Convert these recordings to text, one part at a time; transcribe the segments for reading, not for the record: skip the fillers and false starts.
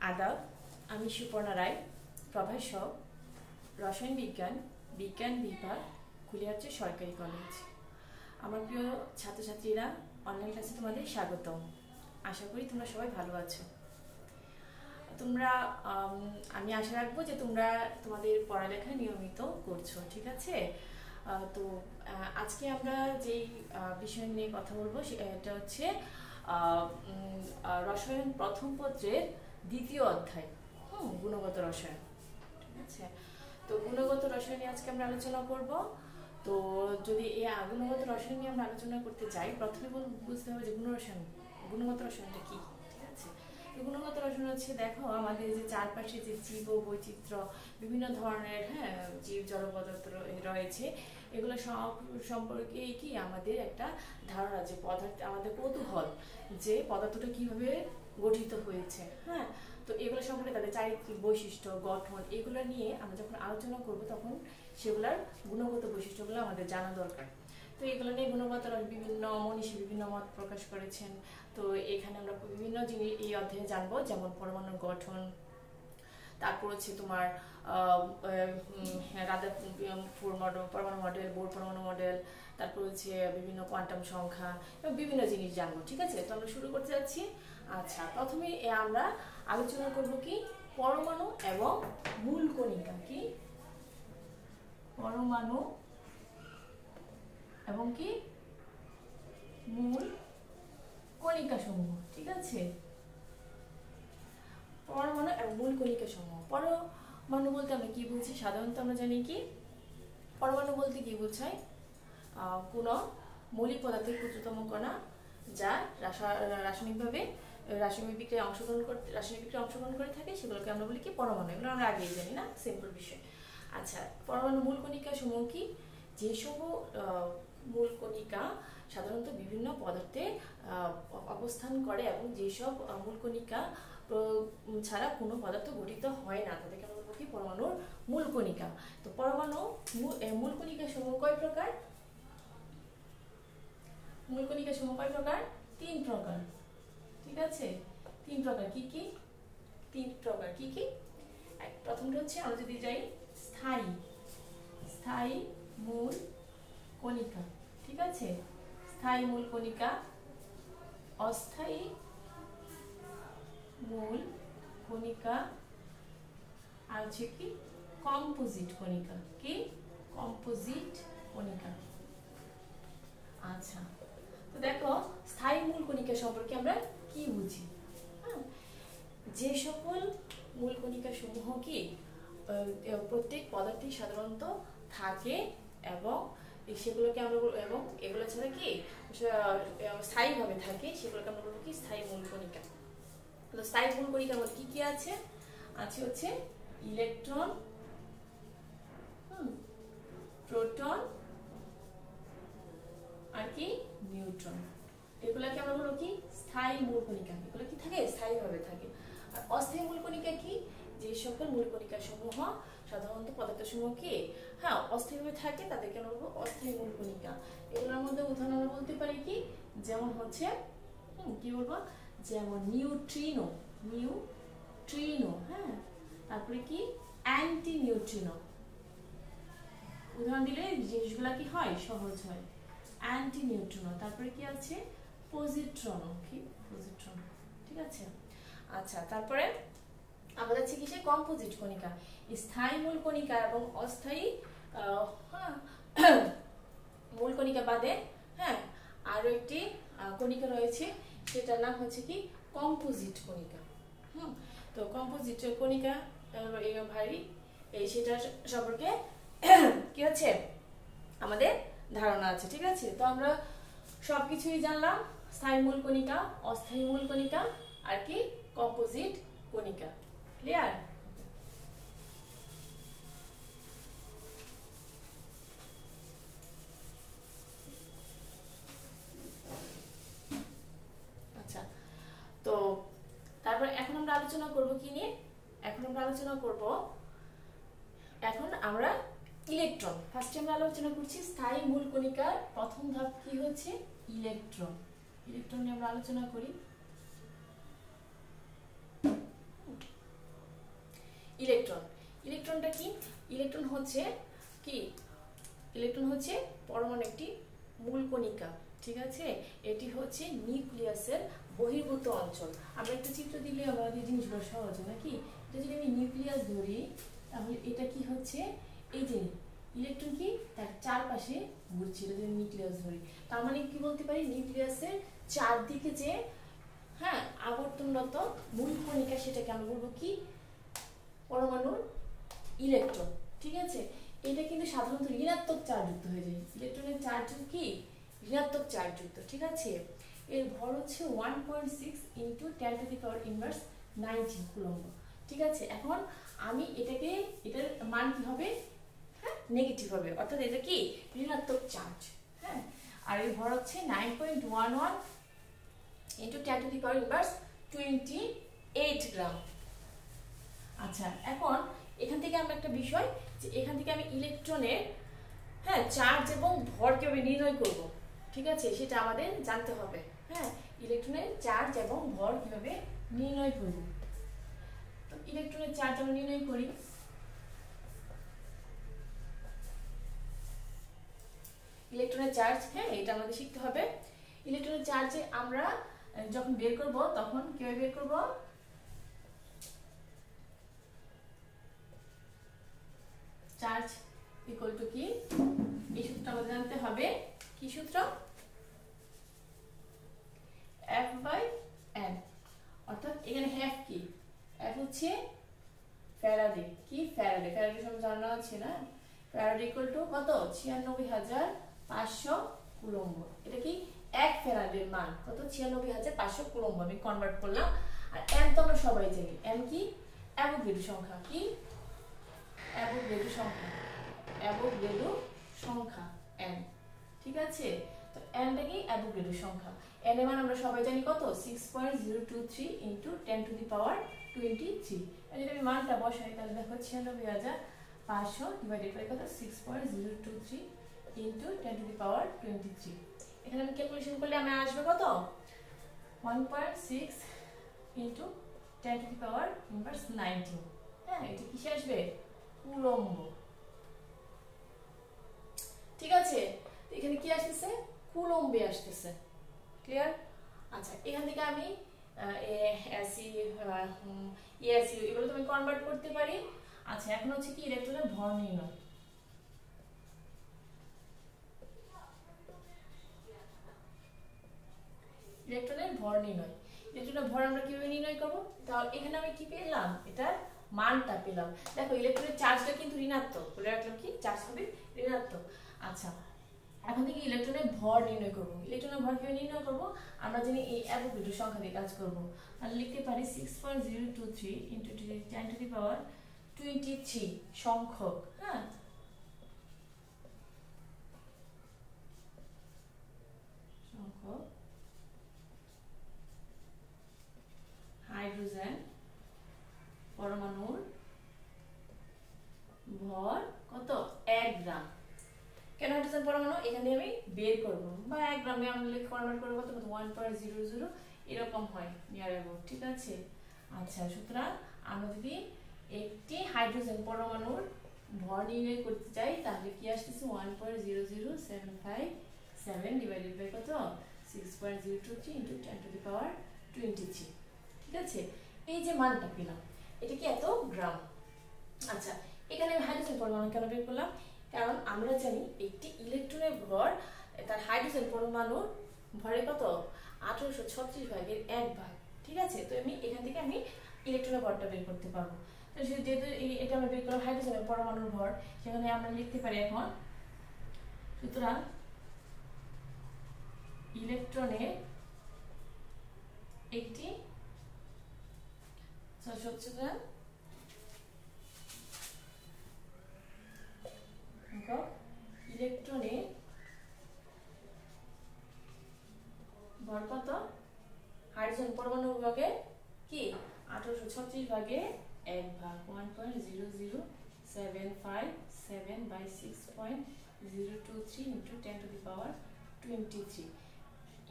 আদাব, আমি সুপর্ণা রায়, প্রভাষক, রসায়ন বিজ্ঞান বিজ্ঞান বিভাগ, কুলিয়ারচর সরকারি কলেজ। আমার প্রিয় ছাত্রছাত্রীরা, অনলাইন ক্লাসে তোমাদের স্বাগতম। আশা করি তোমরা সবাই ভালো আছো। আমি আশা রাখবো যে তোমরা তোমাদের পড়ালেখা নিয়মিত করছো, ঠিক আছে? তো আজকে আমরা যেই বিষয় নিয়ে কথা বলবো সেটা হচ্ছে রসায়ন প্রথম পত্রের দ্বিতীয় অধ্যায়, গুণগত রসায়ন, ঠিক আছে? তো গুণগত রসায়ন নিয়ে আজকে আমরা আলোচনা করব। তো যদি এই গুণগত রসায়ন নিয়ে আমরা আলোচনা করতে যাই, প্রথমে বুঝতে হবে যে গুণগত রসায়নটা কি, ঠিক আছে? গুণগত রসায়ন হচ্ছে, দেখো আমাদের যে চারপাশে যে জীব বৈচিত্র্য, বিভিন্ন ধরনের জীব জড় পদার্থ রয়েছে, এগুলো সব সম্পর্কে কি আমাদের একটা ধারণা, যে পদার্থ আমাদের কৌতূহল যে পদার্থটা কিভাবে গঠিত হয়েছে, তো এগুলো সম্পর্কে তাদের চারিত্রিক বৈশিষ্ট্য, গঠন, এগুলো নিয়ে আমরা যখন আলোচনা করব তখন সেগুলোর গুণগত বৈশিষ্ট্যগুলো আমাদের জানা দরকার। তো এগুলো নিয়ে গুণগত বিভিন্ন মনীষী বিভিন্ন মত প্রকাশ করেছেন। তো এখানে আমরা বিভিন্ন জিনিস এই অধ্যায়ে জানবো, যেমন পরমাণুর গঠন, তারপর হচ্ছে তোমার রাদারফোর্ড পরমাণু মডেল, বোর পরমাণু মডেল, তারপর হচ্ছে বিভিন্ন কোয়ান্টাম সংখ্যা এবং বিভিন্ন জিনিস জানবো, ঠিক আছে? তো আমরা শুরু করতে যাচ্ছি। আচ্ছা, প্রথমে আমরা আলোচনা করব কি পরমাণু এবং মূল কণিকা। কি পরমাণু এবং কি মূল কণিকা সমূহ, ঠিক আছে? পরমাণু এবং মূল কণিকা সমূহ। পরমাণু বলতে আমরা কি বুঝি? সাধারণত আমরা জানি কি পরমাণু বলতে কি বোঝায়? কোন মৌলিক পদার্থের ক্ষুদ্রতম কণা যা রাসায়নিক বিক্রিয়ায় অংশগ্রহণ করে থাকে, সেগুলোকে আমরা বলি কি পরমাণু। এগুলো আমরা আগেই জানি না, সিম্পল বিষয়। আচ্ছা, পরমাণু মূল কণিকা সমূহ কি? যেসব মূল কণিকা সাধারণত বিভিন্ন পদার্থে অবস্থান করে এবং যেসব মূল কণিকা ছাড়া কোনো পদার্থ গঠিত হয় না, তাদেরকে আমরা বলবো কি পরমাণুর মূল কণিকা। তো পরমাণু মূল কণিকা সমূহ কয় প্রকার? মূল কণিকা সমূহ কয় প্রকার? 3 প্রকার, ঠিক আছে? 3 প্রকার। কি কি? 3 প্রকার। কি কি? প্রথমটা হচ্ছে, আমরা যদি যাই স্থায়ী মূল কণিকা, ঠিক আছে? স্থায়ী মূল কণিকা, অস্থায়ী মূল কণিকা, আর হচ্ছে কি কম্পোজিট কণিকা। কি কম্পোজিট কণিকা। আচ্ছা, তো দেখো স্থায়ী মূল কণিকা সম্পর্কে আমরা কি বুঝি? যে সকল মূল কণিকা সমূহ কি প্রত্যেক পদার্থে সাধারণত থাকে এবং সেগুলোকে আমরা এবং এগুলো ছাড়া কি স্থায়ীভাবে থাকে, সেগুলোকে আমরা বলবো কি স্থায়ী মূল কণিকা। তো স্থায়ী মূল কণিকার মধ্যে কি কি আছে? আছে হচ্ছে ইলেকট্রন, প্রোটন আর কি নিউট্রন। এগুলোকে আমরা বলবো কি স্থায়ী মূল কণিকা। এগুলো কি থাকে? স্থায়ীভাবে থাকে। আর অস্থায়ী মূল কণিকা কি? যে সকল মূল কণিকা সমূহ সাধারণত পদার্থ সমূহ কি অস্থায়ীভাবে থাকে, তাদেরকে আমরা বলবো অস্থায়ী মূল কণিকা। এগুলোর মধ্যে উদাহরণ আমরা বলতে পারি কি, যেমন হচ্ছে কি বলবো, যেমন নিউট্রিনো, তারপরে কি অ্যান্টি নিউট্রিনো। উদাহরণ দিলে জিনিসগুলা কি হয়? সহজ হয়। Anti neutrino. তারপরে কি আছে? পজিট্রনো। কি পজিট্রনো, ঠিক আছে? আচ্ছা, তারপরে আমরা যাচ্ছি কিসে? কম্পোজিট কণিকা। স্থায়ী মূল কণিকা এবং অস্থায়ী মূল কণিকা বাদে আরো একটি কণিকা রয়েছে, সেটার নাম হচ্ছে কি কম্পোজিট কণিকা। তো কম্পোজিট কণিকা সেটা সম্পর্কে কি হচ্ছে আমাদের ধারণা আছে, ঠিক আছে? তো আমরা সবকিছুই জানলাম, স্থায়ী মূল কণিকা, অস্থায়ী মূল কণিকা আর কি কম্পোজিট কণিকা। ক্লিয়ার? আচ্ছা, তো তারপর এখন আমরা আলোচনা করব কি নিয়ে? এখন আমরা ইলেকট্রন। ফার্স্টে আমরা আলোচনা করছি স্থায়ী মূল কণিকার প্রথম ধাপ কি হচ্ছে? ইলেকট্রন। ইলেকট্রন নিয়ে আমরা আলোচনা করি। ইলেকট্রনটা কি? ইলেকট্রন হচ্ছে কি? ইলেকট্রন হচ্ছে পরমাণু একটি মূল কণিকা, ঠিক আছে? এটি হচ্ছে নিউক্লিয়াসের বহির্ভূত অঞ্চল। আমরা একটা চিত্র দিলে আমাদের জিনিসগুলো সহজ নাকি? এটা যদি আমি নিউক্লিয়াস ধরি তাহলে এটা কি হচ্ছে, এই যে ইলেকট্রন কি তার চারপাশে ঘুরছে, এটা যদি নিউক্লিয়াস ধরি, তার মানে কি বলতে পারি নিউক্লিয়াসের চারদিকে যে হ্যাঁ আবর্তনরত মূল কণিকা সেটাকে আমরা বলবো কি? পরমাণুর ইলেকট্রন, ঠিক আছে? এটা কিন্তু সাধারণত ঋণাত্মক চার্জযুক্ত হয়ে যায়। ইলেকট্রনের চার্জ কি? ঋণাত্মক চার্জযুক্ত, ঠিক আছে? এর ভর হচ্ছে 1.6 into 10 to the power inverse 19 coulomb, ঠিক আছে? এখন আমি এটাকে, এটার মান কি হবে? হ্যাঁ নেগেটিভ হবে, অর্থাৎ এটা কি ঋণাত্মক চার্জ। হ্যাঁ, আর এর ভর হচ্ছে 9.11 into 10 to the power inverse 28 গ্রাম। আচ্ছা, এখন এখান থেকে আমরা একটা বিষয়, যে এখান থেকে আমি ইলেকট্রনের হ্যাঁ চার্জ এবং ভর কিভাবে নির্ণয় করব, ঠিক আছে? সেটা আমাদের জানতে হবে। হ্যাঁ, ইলেকট্রনের চার্জ এবং ভর কিভাবে নির্ণয় করব। তো ইলেকট্রনের চার্জ আমরা নির্ণয় করি। ইলেকট্রনের চার্জ, হ্যাঁ এটা আমাদের শিখতে হবে। ইলেকট্রনের চার্জে আমরা যখন বের করব তখন কিভাবে বের করব? চার্জ ইকুয়াল টু কি? এই সূত্রটা আমাদের জানতে হবে। কি সূত্র? F বাই N, অর্থাৎ এখানে F কি? F হচ্ছে ফ্যারাডে। কি ফ্যারাডে? ফ্যারাডে সব জানা আছে না? ফ্যারাডে ইকুয়াল টু কত? 96,500 কুলম্ব। এটা কি 1 ফ্যারাডের মান কত? 96,500 কুলম্ব আমি কনভার্ট করলাম। আর N তো আমরা সবাই জানি, N কি? অ্যাভোগাড্রো সংখ্যা। কি অ্যাভোগাড্রো সংখ্যা? অ্যাভোগাড্রো সংখ্যা N, ঠিক আছে? তো N টা কি? অ্যাভোগাড্রো সংখ্যা। N এর মান আমরা সবাই জানি কত? 6.023 ইনটু 10 টু দি পাওয়ার 23। আর যদি আমি মানটা বসাই তাহলে দেখো 96,500 ডিভাইডেড বাই কত? 6.023 ইনটু 10 টু দি পাওয়ার 23। এখানে আমি ক্যালকুলেশন করলে আমি আসবে কত? 1.6 into 10 to the power inverse 19। হ্যাঁ, এটা কিসে আসবে? কুলম্ব, ঠিক আছে? এখানে কি আসতেছে? কুলম্বে আসতেছে। ক্লিয়ার? আচ্ছা, এখান থেকে আমি এসি এসি এগুলো তুমি কনভার্ট করতে পারি। আচ্ছা, এখন হচ্ছে কি ইলেকট্রনের ভর নির্ণয়। ইলেকট্রনের ভর নির্ণয়। ইলেকট্রনের ভর আমরা কিভাবে নির্ণয় করব? তাহলে এখানে আমি কি পেলাম? এটার মানটা পেলাম। দেখো ইলেকট্রনের চার্জটা কিন্তু ঋণাত্মক, বলে রাখলাম কি চার্জ হবে ঋণাত্মক। আচ্ছা, এখন থেকে ইলেকট্রনের ভর নির্ণয় করব। ইলেকট্রনের ভর কিভাবে নির্ণয় করব? আমরা জানি এই অ্যাভোগাড্রো সংখ্যা দিয়ে কাজ করব। তাহলে লিখতে পারি 6.023 ইনটু 10 টু দি পাওয়ার 23 সংখ্যক, হ্যাঁ সংখ্যক হাইড্রোজেন পরমাণুর ভর কত? 1 গ্রাম। কেন হাইড্রোজেন পরমাণু? এখানে আমি বের করব, বা 1 গ্রামে আমরা লিখে কনভার্ট করব কত? 1.00 এরকম হয় নিয়ার অ্যাবাউট, ঠিক আছে? আচ্ছা, সুতরাং আমরা যদি একটি হাইড্রোজেন পরমাণুর ভর নির্ণয় করতে চাই তাহলে কি আসতেছে? 1.00757 ডিভাইডেড বাই কত? 6.023 ইনটু 10 টু দি পাওয়ার 23, ঠিক আছে? এই যে মানটা পেলাম, এটা কি এত গ্রাম। আচ্ছা, এখানে আমি হাইড্রোজেন পরমাণু কেন বের করলাম? কারণ আমরা জানি একটি ইলেকট্রনের ভর তার হাইড্রোজেন পরমাণুর ভরে কত? 1836 ভাগের 1 ভাগ, ঠিক আছে? তো আমি এখান থেকে আমি ইলেকট্রনের ভরটা বের করতে পারবো। তো যেহেতু এটা আমরা বের করলাম হাইড্রোজেনের পরমাণুর ভর, সেখানে আমরা লিখতে পারি এখন, সুতরাং ইলেকট্রনের একটি ইলেকট্রনের ভর কত? হাইড্রোজেন পরমাণু ভাগে কি 1836 ভাগে 1 ভাগ 1.00757 by 6.023 into 10 to the power 23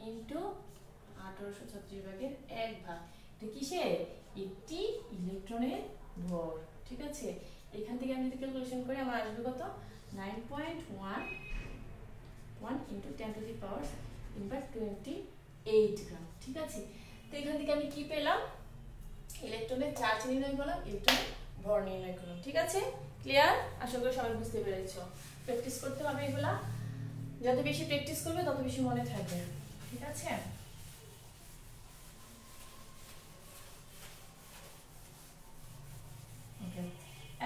into 1836 ভাগের 1 ভাগ। এটা কিসের? একটি ইলেকট্রনের ভর, ঠিক আছে? এখান থেকে আমি যদি ক্যালকুলেশন করি আমার আসবে কত 9.11 ইন্টু 10⁻⁸ ঠিক আছে। তো এখান থেকে আমি কি পেলাম, ইলেকট্রনের চার্জ নির্ণয় করলাম, ইলেকট্রনের ভর নির্ণয় করলাম। ঠিক আছে, ক্লিয়ার? আশা করি সবাই বুঝতে পেরেছো। প্র্যাকটিস করতে হবে এগুলা, যত বেশি প্র্যাকটিস করবে তত বেশি মনে থাকবে। ঠিক আছে,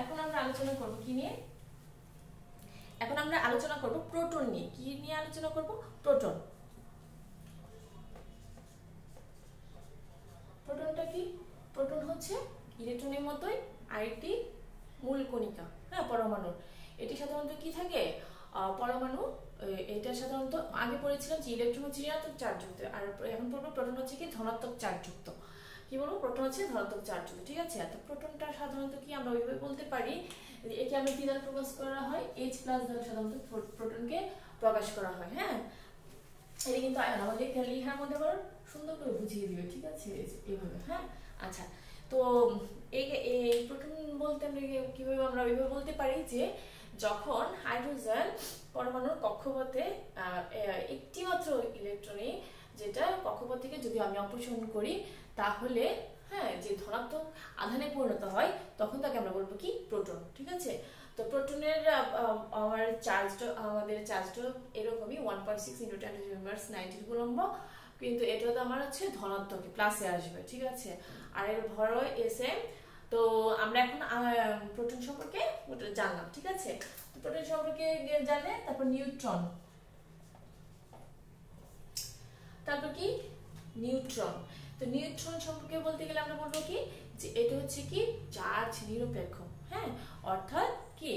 এখন আমরা আলোচনা করব কি নিয়ে? এখন আমরা আলোচনা করব প্রোটন নিয়ে। কি নিয়ে আলোচনা করব? প্রোটন। প্রোটনটা কি? প্রোটন হচ্ছে ইলেকট্রনের মতোই আরেকটি মূল কণিকা, হ্যাঁ, পরমাণু। এটি সাধারণত কি থাকে, পরমাণু। এটা সাধারণত আগে পড়েছিলাম যে ইলেকট্রন হচ্ছে ঋণাত্মক চার্জযুক্ত, আর এখন পড়বো প্রোটন হচ্ছে কি ধনাত্মক চার্জযুক্ত। কি বলবো? প্রোটন হচ্ছে ধনাত্মক চার্জযুক্ত। ঠিক আছে, তো প্রোটনটা সাধারণত কি আমরা ওইভাবে বলতে পারি, একে আমি কি দ্বারা প্রকাশ করা হয়? H+ দ্বারা সাধারণত প্রোটনকে প্রকাশ করা হয়। হ্যাঁ, এটা কিন্তু আমাদের লেখার মধ্যে আবার সুন্দর করে বুঝিয়ে দিবে। ঠিক আছে, এইভাবে। হ্যাঁ, আচ্ছা, তো এই প্রোটন বলতে আমরা কিভাবে আমরা ওইভাবে বলতে পারি যে যখন হাইড্রোজেন পরমাণুর কক্ষপথে একটি মাত্র ইলেকট্রনই যেটা কক্ষপথ থেকে যদি আমি অপসারণ করি তাহলে, হ্যাঁ, যে ধনাত্মক আধানে পরিণত হয় তখন তাকে আমরা বলবো কি? প্রোটন। ঠিক আছে, তো প্রোটনের আমাদের চার্জটা এরকমই 1.6 × 10⁻⁹ কুলম্ব, কিন্তু এটা তো আমার হচ্ছে ধনাত্মক, প্লাসে আসবে। ঠিক আছে, আর এর ভর Sm। তো আমরা এখন প্রোটন সম্পর্কে জানলাম। ঠিক আছে, তো প্রোটন সম্পর্কে জানলে তারপর নিউট্রন, তারপর কি? নিউট্রন। তো নিউট্রন সম্পর্কে বলতে গেলে আমরা বলবো কি, যে এটা হচ্ছে কি চার্জ নিরপেক্ষ। হ্যাঁ, অর্থাৎ কি,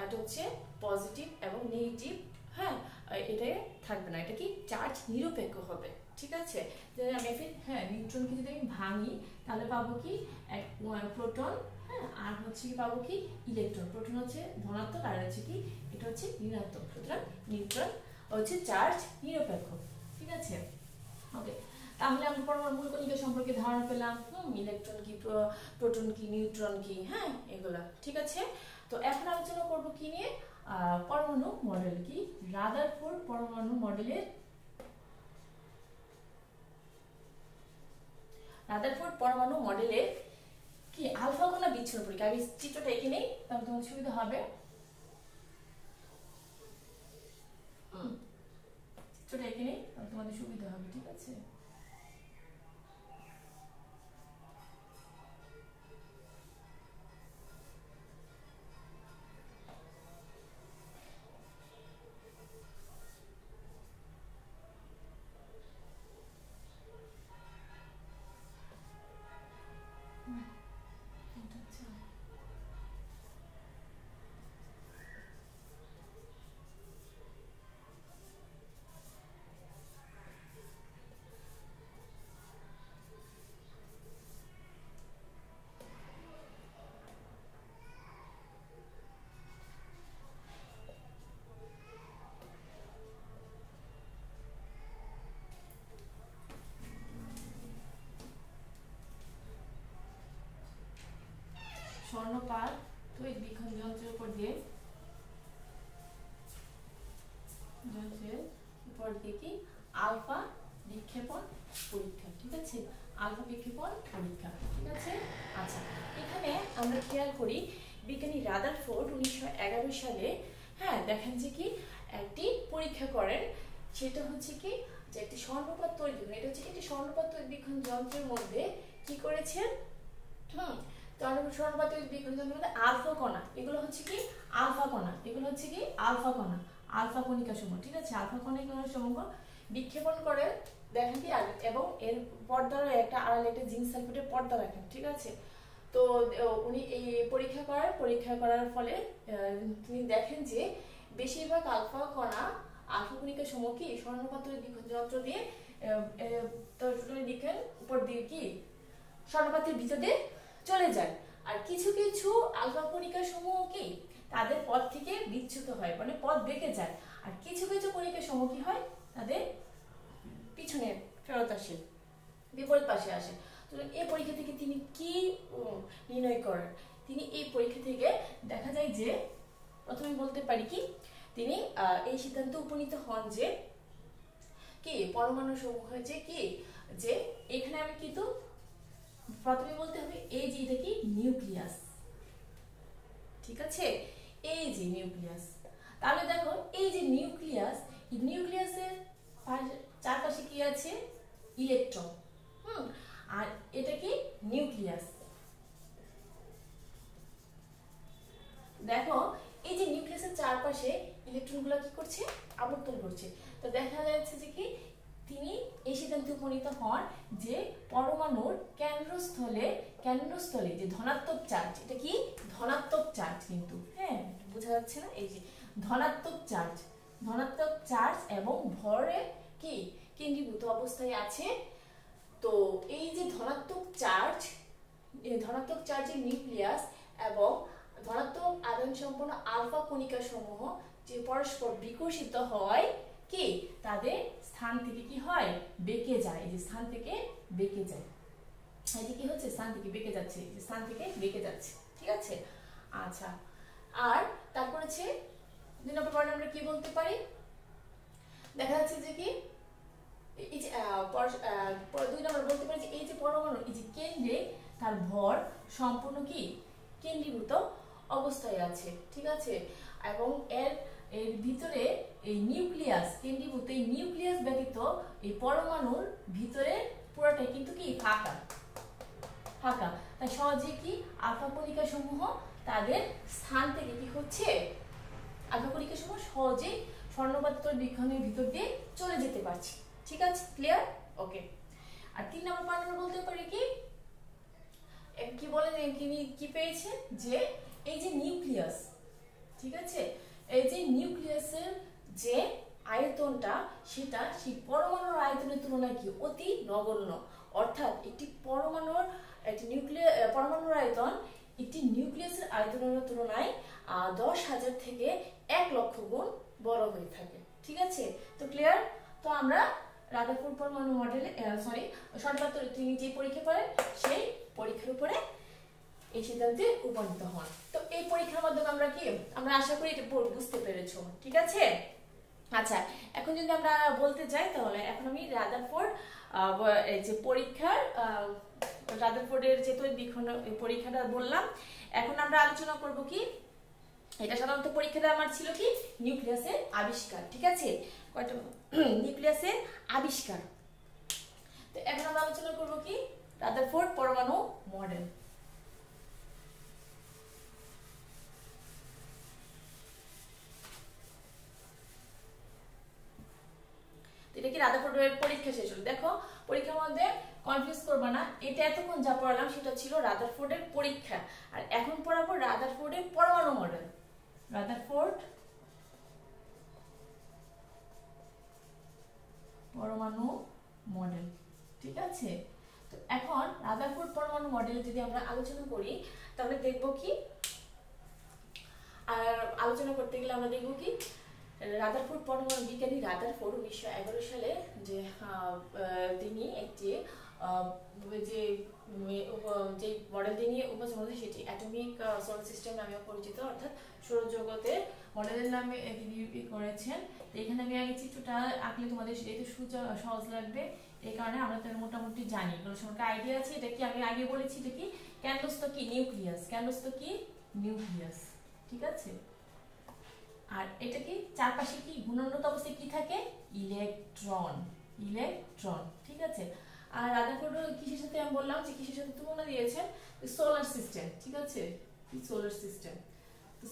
এটা হচ্ছে পজিটিভ এবং নেগেটিভ, হ্যাঁ, এটা থাকবে না, এটা কি চার্জ নিরপেক্ষ হবে। ঠিক আছে, যদি আমি হ্যাঁ নিউট্রনকে যদি আমি ভাঙি তাহলে পাবো কি প্রোটন, হ্যাঁ, আর হচ্ছে কি পাবো কি ইলেকট্রন। প্রোটন হচ্ছে ধনাত্মক আর হচ্ছে কি এটা হচ্ছে ঋণাত্মক। সুতরাং নিউট্রন হচ্ছে চার্জ নিরপেক্ষ। ঠিক আছে, ওকে। তাহলে আমরা পরমাণু মূল কণিকা সম্পর্কে ধারণা পেলাম, ইলেকট্রন কি, প্রোটন কি, নিউট্রন কি, হ্যাঁ, এগুলা। ঠিক আছে, তো এখন আলোচনা করব কি নিয়ে? পরমাণু মডেল। কি? রাদারফোর্ড পরমাণু মডেলের, রাদারফোর্ড পরমাণু মডেলের কি আলফা কণা বিচ্ছুরণ পরীক্ষা। আমি চিত্রটা এখানেই, তাহলে তোমার সুবিধা হবে। চিত্রটা এখানেই, তাহলে তোমাদের সুবিধা হবে। ঠিক আছে, স্বর্ণপাত তড়িৎ বিক্ষণ যন্ত্রের উপর দিয়ে কি আলফা বিক্ষেপণ পরীক্ষা। ঠিক আছে, আলফা বিক্ষেপণ পরীক্ষা। ঠিক আছে, আচ্ছা, এখানে আমরা খেয়াল করি বিজ্ঞানী রাদারফোর্ড 1911 সালে, হ্যাঁ, দেখেন যে কি একটি পরীক্ষা করেন, সেটা হচ্ছে কি যে একটি স্বর্ণপাত তড়িৎ বিক্ষণ, এটা হচ্ছে একটি স্বর্ণপাত তড়িৎ বিক্ষণ যন্ত্রের মধ্যে কি করেছেন, স্বর্ণপাত তড়িৎ বিক্ষণ যন্ত্রের মধ্যে আলফা কণা, এগুলো হচ্ছে কি আলফা কণা, এগুলো হচ্ছে কি আলফা কণা, আলফা কণিকা সমূহ। ঠিক আছে, আলফা কণিকা সমূহ বিক্ষেপণ করে দেখেন কি, এবং এর পর্দার একটা আড়ালে একটা জিঙ্ক সালফেটের পর্দা রাখেন। ঠিক আছে, তো উনি এই পরীক্ষা করার ফলে তিনি দেখেন যে বেশিরভাগ আলফা কণা, আলফা কণিকা সমূহ কি স্বর্ণপাত তড়িৎ বিক্ষণ যন্ত্র দিয়ে লিখেন উপর দিয়ে কি স্বর্ণপাতের ভিতর দিয়ে চলে যায়, আর কিছু কিছু আলফা কণিকা সমূহ কি তাদের পথ থেকে বিচ্যুত হয়, মানে পথ বেঁকে যায়, আর কিছু কিছু কণিকা সমূহ কি হয় তাদের পিছনে ফেরত আসে, বিপরীত পাশে আসে। তো এই পরীক্ষা থেকে তিনি কি নির্ণয় করেন? তিনি এই পরীক্ষা থেকে দেখা যায় যে প্রথমে বলতে পারি কি তিনি এই সিদ্ধান্তে উপনীত হন যে কি পরমাণু সমূহ যে কি যে এখানে আমি কিন্তু প্রথমে বলতে হবে এই যে এটা কি নিউক্লিয়াস, ঠিক আছে, এই যে নিউক্লিয়াস। তাহলে দেখো এই যে নিউক্লিয়াস, এই নিউক্লিয়াসের চারপাশে কি আছে ইলেকট্রন, আর এটা কি নিউক্লিয়াস। দেখো এই যে নিউক্লিয়াসের চারপাশে ইলেকট্রনগুলো কি করছে আবর্তন করছে। তো দেখা যাচ্ছে যে কি তিনি এই সিদ্ধান্তে উপনীত হন যে পরমাণুর কেন্দ্রস্থলে যে ধনাত্মক চার্জ, এটা কি ধনাত্মক চার্জ কিন্তু, হ্যাঁ বোঝা যাচ্ছে না, এই যে ধনাত্মক চার্জ এবং ভরে কি কেন্দ্রীভূত অবস্থায় আছে। তো এই যে ধনাত্মক চার্জের নিউক্লিয়াস এবং ধনাত্মক আধান সম্পন্ন আলফা কণিকা সমূহ যে পরস্পর বিকর্ষিত হয় কি তাদের স্থান থেকে কি হয় বেঁকে যায়, এই যে স্থান থেকে বেঁকে যায়, এই যে কি হচ্ছে স্থান থেকে বেঁকে যাচ্ছে, স্থান থেকে বেঁকে যাচ্ছে, ঠিক আছে। আচ্ছা, আর তারপর হচ্ছে 2 নম্বর পয়েন্ট আমরা কি বলতে পারি, দেখা যাচ্ছে যে কি এই যে 2 নম্বর বলতে পারি যে এই যে পরমাণু এই যে কেন্দ্রে তার ভর সম্পূর্ণ কি কেন্দ্রীভূত অবস্থায় আছে, ঠিক আছে, এবং এর ভিতরে এই নিউক্লিয়াস কেন্দ্রীভূত, এই নিউক্লিয়াস ব্যতীত এই পরমাণুর ভিতরে পুরোটাই কিন্তু কি ফাঁকা, তাই সহজে কি আলফা কণিকা সমূহ তাদের স্থান থেকে কি হচ্ছে আলফা কণিকা সমূহ সহজে স্বর্ণপাত্র বীক্ষণের ভিতর দিয়ে চলে যেতে পারছে, ঠিক আছে, ক্লিয়ার, ওকে। আর 3 নম্বর পয়েন্ট আমরা বলতে পারি কি বলে তিনি কি পেয়েছে যে এই যে নিউক্লিয়াস, ঠিক আছে, এই যে নিউক্লিয়াসের যে আয়তনটা সেটা সেই পরমাণুর আয়তনের তুলনায় কি অতি নগণ্য, অর্থাৎ একটি পরমাণুর আয়তন একটি নিউক্লিয়াসের আয়তনের তুলনায় 10,000 থেকে 1 লক্ষ গুণ বড় হয়ে থাকে, ঠিক আছে। তো ক্লিয়ার। তো আমরা রাদারফোর্ড পরমাণু মডেলে স্বর্ণপাত্র তিনি যে পরীক্ষা করেন সেই পরীক্ষার উপরে এই সিদ্ধান্তে উপনীত হন। তো এই পরীক্ষার মাধ্যমে আমরা আশা করি এটা বুঝতে পেরেছো, ঠিক আছে। আচ্ছা, এখন যদি আমরা বলতে যাই তাহলে এখন আমি রাদারফোর্ড যে রাদারফোর্ডের যে তড়িৎবীক্ষণ পরীক্ষাটা বললাম, এখন আমরা আলোচনা করব কি এটা সাধারণত পরীক্ষাটা আমার ছিল কি নিউক্লিয়াসের আবিষ্কার, ঠিক আছে, কয়টা নিউক্লিয়াসের আবিষ্কার। তো এখন আমরা আলোচনা করব কি রাদারফোর্ড পরমাণু মডেল। এটা কি রাদারফোর্ডের পরীক্ষা শেষ হলো। দেখো পরীক্ষার মধ্যে কনফিউজ করবে না, এটা এতক্ষণ যা পড়ালাম সেটা ছিল রাদারফোর্ডের পরীক্ষা, আর এখন পড়াবো রাদারফোর্ডের পরমাণু মডেল। রাদারফোর্ড পরমাণু মডেল, ঠিক আছে। তো এখন রাদারফোর্ড পরমাণু মডেল যদি আমরা আলোচনা করি তাহলে দেখবো কি, আর আলোচনা করতে গেলে আমরা দেখবো কি রাদারফোর্ড পরমাণু বিজ্ঞানী রাদারফোর্ড 1911 সালে যে তিনি একটি যে মডেলটি নিয়ে উপস্থাপন করেছেন সেটি অ্যাটমিক সোলার সিস্টেম নামে পরিচিত, অর্থাৎ সৌরজগতের মডেলের নামে তিনি করেছেন। তো এখানে আমি আগে চিত্রটা আঁকলে তোমাদের একটু সহজ লাগবে, এই কারণে আমরা তো মোটামুটি জানি, এগুলো সম্পর্কে আইডিয়া আছে। এটা কি আমি আগে বলেছি, এটা কি কেন্দ্রস্থ কি নিউক্লিয়াস, ঠিক আছে। আর এটা কি চারপাশে কি ঘূর্ণায়মান অবস্থায় কি থাকে ইলেকট্রন, ঠিক আছে। আর রাদারফোর্ড কিসের সাথে আমি বললাম যে কিসের সাথে তুলনা দিয়েছেন সোলার সিস্টেম, ঠিক আছে, সোলার সিস্টেম। তো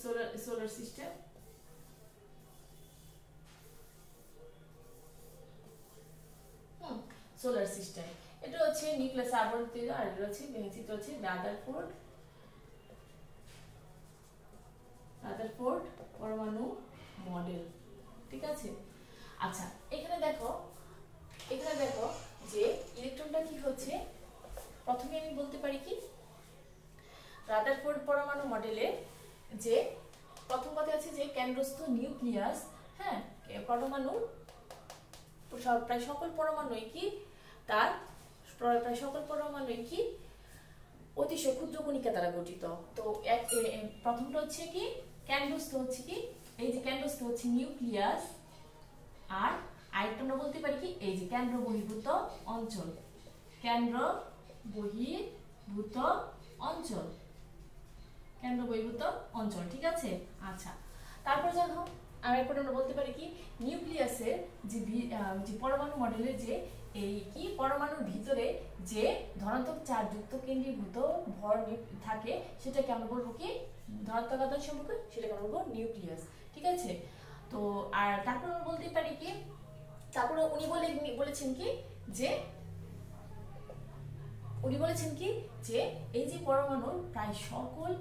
সোলার সিস্টেম এটা হচ্ছে নিউক্লিয়াস আবর্তিত, আর এটা হচ্ছে চিত্র হচ্ছে রাদারফোর্ড পরমাণু মডেল, ঠিক আছে। আচ্ছা, এখানে দেখো যে ইলেকট্রনটা কি হচ্ছে, প্রথমে আমি বলতে পারি কি রাদারফোর্ড পরমাণু মডেলে যে প্রথম কথা আছে যে কেন্দ্রস্থ নিউক্লিয়াস, হ্যাঁ, পরমাণু প্রায় সকল পরমাণুই কি অতি অতিশয় ক্ষুদ্র কণিকা দ্বারা গঠিত। তো প্রথমটা হচ্ছে কি কেন্দ্রস্থ হচ্ছে কি, এই যে কেন্দ্রস্থ হচ্ছে নিউক্লিয়াস, আর আরেকটা আমরা বলতে পারি কি এই যে কেন্দ্র বহির্ভূত অঞ্চল, কেন্দ্র বহির্ভূত অঞ্চল, কেন্দ্র বহির্ভূত অঞ্চল, ঠিক আছে। আচ্ছা, তারপর দেখো আরেকটা আমরা বলতে পারি কি নিউক্লিয়াসের যে পরমাণু মডেলের যে এই কি পরমাণুর ভিতরে যে ধনাত্মক চার্জযুক্ত কেন্দ্রীভূত ভর থাকে সেটাকে আমরা বলবো কি ধনাত্মক আধান সম্পর্ক, সেটাকে আমরা বলবো নিউক্লিয়াস, ঠিক আছে। তো আর তারপর আমরা বলতে পারি কি, তারপরে উনি বলেছেন কি যে এই যে পরমাণুর প্রায় সকল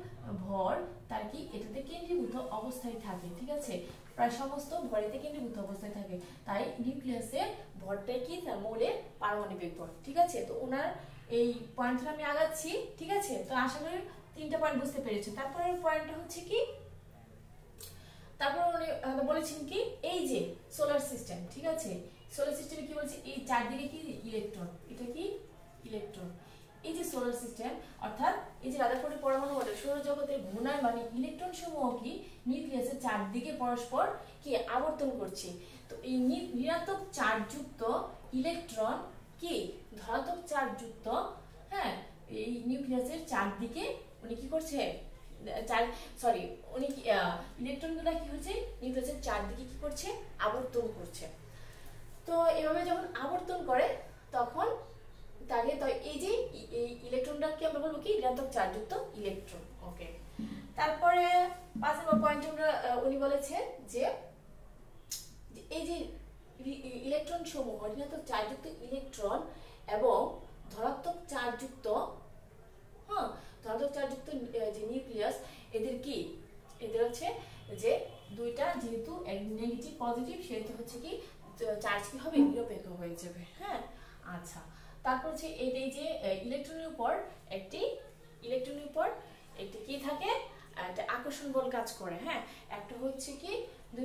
ভর তার কি এটাতে কেন্দ্রীভূত অবস্থায় থাকে, ঠিক আছে, প্রায় সমস্ত ভরেতে কেন্দ্রীভূত অবস্থায় থাকে, তাই নিউক্লিয়াসের ভরটাই কি তার মৌলের পারমাণবিক ভর, ঠিক আছে। তো ওনার এই পয়েন্টটা আমি আগাচ্ছি, ঠিক আছে। তো আশা করি 3টা পয়েন্ট বুঝতে পেরেছো। তারপরের পয়েন্টটা হচ্ছে কি, তারপর উনি বলেছেন কি এই যে সোলার সিস্টেম, ঠিক আছে, সোলার সিস্টেমে কি বলছে এই চারদিকে কি ইলেকট্রন, এটা কি ইলেকট্রন, এই যে সোলার সিস্টেম অর্থাৎ এই যে রাদারফোর্ডের পরমাণু মডেল সৌরজগতের ঘূর্ণায়মান ইলেকট্রন সমূহ কি নিউক্লিয়াসের চারদিকে পরস্পর কি আবর্তন করছে। তো এই ঋণাত্মক চার্জযুক্ত ইলেকট্রন কি ধনাত্মক চার্জযুক্ত, হ্যাঁ, এই নিউক্লিয়াসের চারদিকে উনি কি করছে উনি ইলেকট্রনগুলো কি হচ্ছে নিউক্লিয়াসের চারদিকে কি করছে আবর্তন করছে। তো এভাবে যখন আবর্তন করে তখন তাহলে তো এই যে এই ইলেকট্রনটাকে আমরা বলবো কি ঋণাত্মক চার্জযুক্ত ইলেকট্রন, ওকে। তারপরে 5 নম্বর পয়েন্ট উনি বলেছে যে এই যে ইলেকট্রন সমূহ ঋণাত্মক চার্জযুক্ত ইলেকট্রন এবং ধনাত্মক চার্জযুক্ত ধনাত্মক চার্জযুক্ত যে নিউক্লিয়াস এদের হচ্ছে যে দুইটা যেহেতু নেগেটিভ পজিটিভ সেহেতু হচ্ছে কি চার্জ কি হবে নিরপেক্ষ হয়ে যাবে, হ্যাঁ। আচ্ছা, তারপর হচ্ছে এই যে ইলেকট্রনের উপর একটি কি থাকে একটা আকর্ষণ বল কাজ করে, হ্যাঁ। একটা হচ্ছে কি দু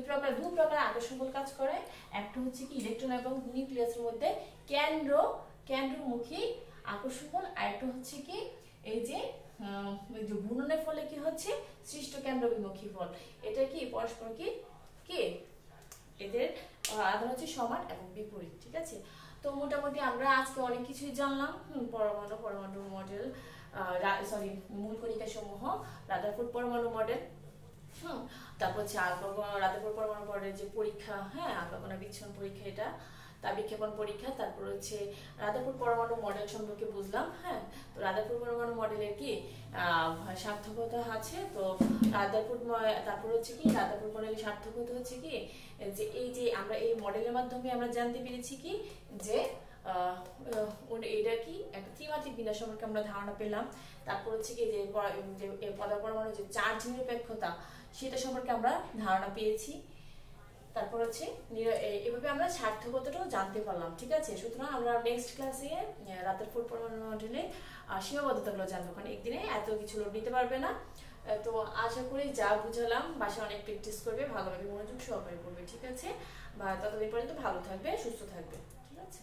প্রকার আকর্ষণ বল কাজ করে, একটা হচ্ছে কি ইলেকট্রন এবং নিউক্লিয়াসের মধ্যে কেন্দ্রমুখী আকর্ষণ বল, আর একটা হচ্ছে কি এই যে ঘূর্ণনের ফলে কি হচ্ছে সৃষ্ট কেন্দ্রবিমুখী বল। এটা কি পরস্পর কি এদের আধান হচ্ছে সমান এবং বিপরীত, ঠিক আছে। তো মোটামুটি আমরা আজকে অনেক কিছুই জানলাম, পরমাণু মডেল, মূল কণিকা সমূহ, রাদারফোর্ড পরমাণু মডেল, তারপর হচ্ছে রাদারফোর্ড পরমাণু মডেল যে পরীক্ষা, হ্যাঁ, আলফা কণা বিচ্ছুরণ পরীক্ষা, এটা তাপ বিক্ষেপণ পরীক্ষা, তারপর হচ্ছে রাদারফোর্ড পরমাণু মডেল সম্পর্কে বুঝলাম, হ্যাঁ। তো রাদারফোর্ড পরমাণু মডেলের কি সার্থকতা আছে, তো তারপর হচ্ছে কি রাদারফোর্ড মডেলের সার্থকতা হচ্ছে কি যে এই যে আমরা এই মডেলের মাধ্যমে আমরা জানতে পেরেছি কি যে এটা কি একটা ত্রিমাত্রিক বিন্যাস সম্পর্কে আমরা ধারণা পেলাম। তারপর হচ্ছে কি যে পরমাণু যে চার্জ নিরপেক্ষতা সেটা সম্পর্কে আমরা ধারণা পেয়েছি। তারপর হচ্ছে এভাবে আমরা সার্থকতাটাও জানতে পারলাম, ঠিক আছে। সুতরাং আমরা নেক্সট ক্লাসে রাদারফোর্ড পরমাণু মডেলে সীমাবদ্ধতাগুলো জানবো, কারণ একদিনে এত কিছু লোড নিতে পারবে না। তো আশা করি যা বুঝালাম বাসায় অনেক প্র্যাকটিস করবে, ভালোভাবে মনোযোগ সহকারে করবে, ঠিক আছে। বা ততদিন পর্যন্ত ভালো থাকবে, সুস্থ থাকবে, ঠিক আছে।